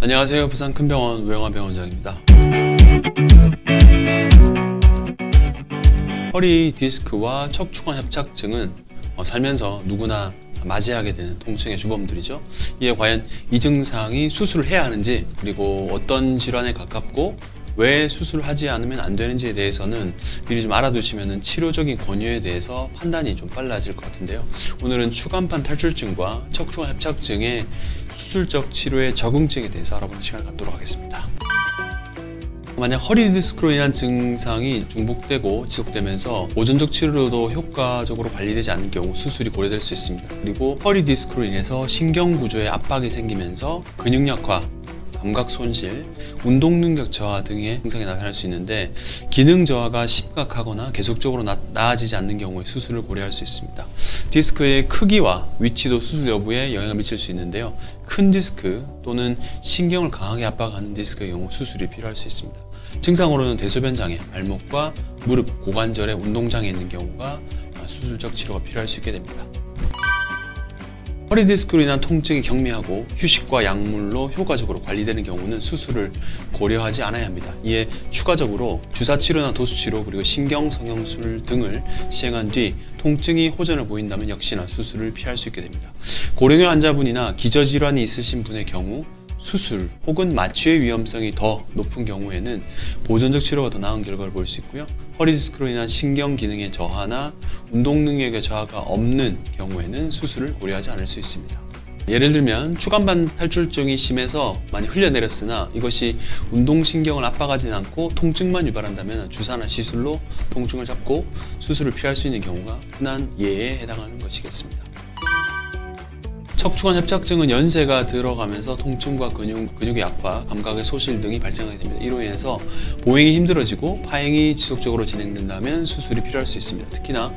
안녕하세요. 부산 큰병원 우영환병원장입니다. 허리 디스크와 척추관 협착증은 살면서 누구나 맞이하게 되는 통증의 주범들이죠. 이에 과연 이 증상이 수술을 해야 하는지, 그리고 어떤 질환에 가깝고 왜 수술을 하지 않으면 안 되는지에 대해서는 미리 좀 알아두시면 치료적인 권유에 대해서 판단이 좀 빨라질 것 같은데요. 오늘은 추간판 탈출증과 척추관 협착증의 수술적 치료의 적응증에 대해서 알아보는 시간을 갖도록 하겠습니다. 만약 허리 디스크로 인한 증상이 중복되고 지속되면서 보존적 치료로도 효과적으로 관리되지 않는 경우 수술이 고려될 수 있습니다. 그리고 허리 디스크로 인해서 신경 구조에 압박이 생기면서 근육 약화, 감각 손실, 운동 능력 저하 등의 증상이 나타날 수 있는데, 기능 저하가 심각하거나 계속적으로 나아지지 않는 경우에 수술을 고려할 수 있습니다. 디스크의 크기와 위치도 수술 여부에 영향을 미칠 수 있는데요. 큰 디스크 또는 신경을 강하게 압박하는 디스크의 경우 수술이 필요할 수 있습니다. 증상으로는 대소변 장애, 발목과 무릎, 고관절에 운동 장애 있는 경우가 수술적 치료가 필요할 수 있게 됩니다. 허리 디스크로 인한 통증이 경미하고 휴식과 약물로 효과적으로 관리되는 경우는 수술을 고려하지 않아야 합니다. 이에 추가적으로 주사치료나 도수치료, 그리고 신경성형술 등을 시행한 뒤 통증이 호전을 보인다면 역시나 수술을 피할 수 있게 됩니다. 고령의 환자분이나 기저질환이 있으신 분의 경우 수술 혹은 마취의 위험성이 더 높은 경우에는 보존적 치료가 더 나은 결과를 볼 수 있고요. 허리 디스크로 인한 신경 기능의 저하나 운동 능력의 저하가 없는 경우에는 수술을 고려하지 않을 수 있습니다. 예를 들면 추간판 탈출증이 심해서 많이 흘려내렸으나 이것이 운동신경을 압박하지 않고 통증만 유발한다면 주사나 시술로 통증을 잡고 수술을 피할 수 있는 경우가 흔한 예에 해당하는 것이겠습니다. 척추관 협착증은 연세가 들어가면서 통증과 근육의 약화, 감각의 소실 등이 발생하게 됩니다. 이로 인해서 보행이 힘들어지고 파행이 지속적으로 진행된다면 수술이 필요할 수 있습니다. 특히나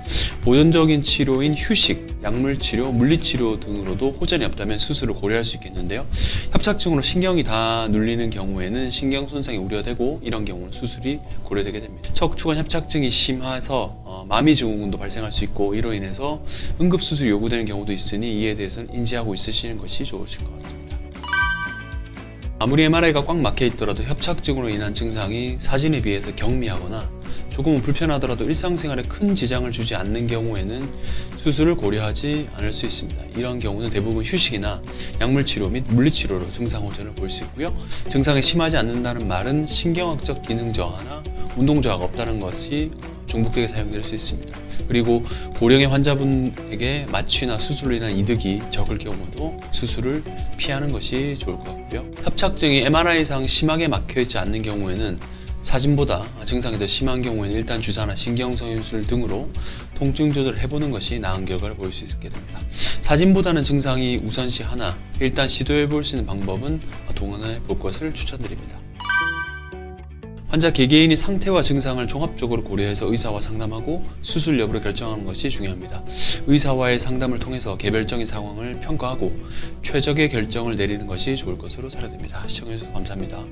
보존적인 치료인 휴식, 약물치료, 물리치료 등으로도 호전이 없다면 수술을 고려할 수 있겠는데요. 협착증으로 신경이 다 눌리는 경우에는 신경 손상이 우려되고 이런 경우는 수술이 고려되게 됩니다. 척추관 협착증이 심해서 마미 증후군도 발생할 수 있고 이로 인해서 응급수술이 요구되는 경우도 있으니 이에 대해서는 인지하고 있으시는 것이 좋으실 것 같습니다. 아무리 MRI가 꽉 막혀 있더라도 협착증으로 인한 증상이 사진에 비해서 경미하거나 조금은 불편하더라도 일상생활에 큰 지장을 주지 않는 경우에는 수술을 고려하지 않을 수 있습니다. 이런 경우는 대부분 휴식이나 약물치료 및 물리치료로 증상 호전을 볼 수 있고요. 증상이 심하지 않는다는 말은 신경학적 기능 저하나 운동 저하가 없다는 것이 중복되게 사용될 수 있습니다. 그리고 고령의 환자분에게 마취나 수술로 인한 이득이 적을 경우도 수술을 피하는 것이 좋을 것 같고요. 협착증이 MRI상 심하게 막혀있지 않는 경우에는 사진보다 증상이 더 심한 경우에는 일단 주사나 신경성형술 등으로 통증 조절을 해보는 것이 나은 결과를 볼 수 있게 됩니다. 사진보다는 증상이 우선시하나 일단 시도해볼 수 있는 방법은 동원해 볼 것을 추천드립니다. 환자 개개인의 상태와 증상을 종합적으로 고려해서 의사와 상담하고 수술 여부를 결정하는 것이 중요합니다. 의사와의 상담을 통해서 개별적인 상황을 평가하고 최적의 결정을 내리는 것이 좋을 것으로 사료됩니다. 시청해주셔서 감사합니다.